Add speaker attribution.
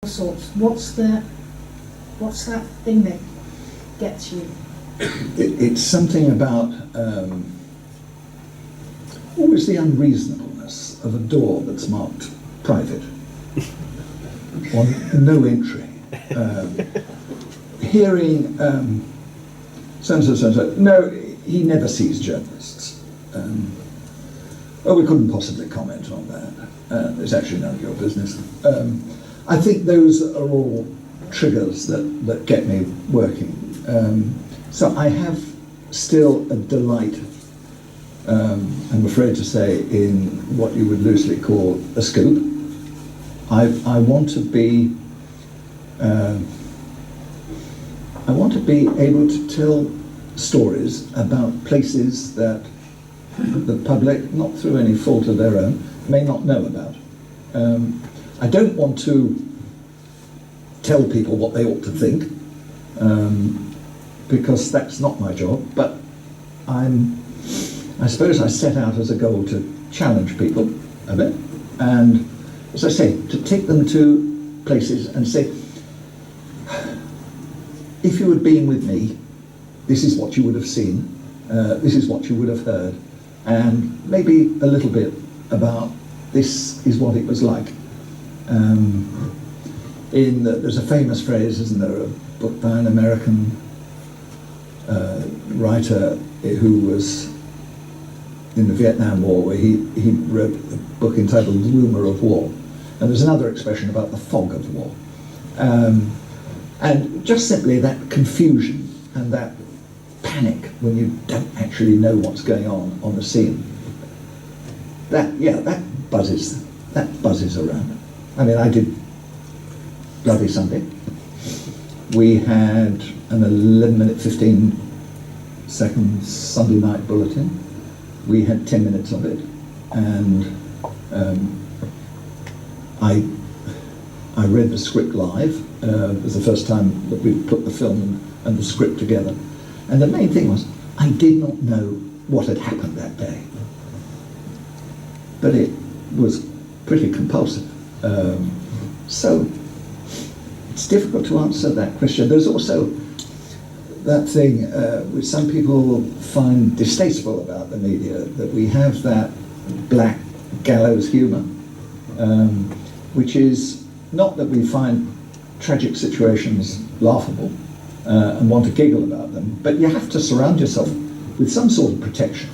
Speaker 1: sorts. What's that thing that gets you?
Speaker 2: It's something about always the unreasonableness of a door that's marked private or no entry. Hearing so-and-so, so-and-so, no, he never sees journalists. We couldn't possibly comment on that. It's actually none of your business. I think those are all triggers that get me working. So I have still a delight, I'm afraid to say, in what you would loosely call a scoop. I want to be able to tell stories about places that the public, not through any fault of their own, may not know about. I don't want to tell people what they ought to think, because that's not my job, but I suppose I set out as a goal to challenge people a bit, and as I say, to take them to places and say, if you had been with me, this is what you would have seen, this is what you would have heard, and maybe a little bit about this is what it was like. There's a famous phrase, isn't there, a book by an American writer who was in the Vietnam War, where he wrote a book entitled The Rumour of War. And there's another expression about the fog of war. And just simply that confusion and that panic when you don't actually know what's going on the scene. That buzzes around. I mean, I did Bloody Sunday. We had an 11-minute, 15-second Sunday night bulletin. We had 10 minutes of it, and I read the script live. It was the first time that we put the film and the script together. And the main thing was, I did not know what had happened that day. But it was pretty compulsive. So it's difficult to answer that question. There's also that thing which some people find distasteful about the media, that we have that black gallows humour, which is not that we find tragic situations laughable and want to giggle about them, but you have to surround yourself with some sort of protection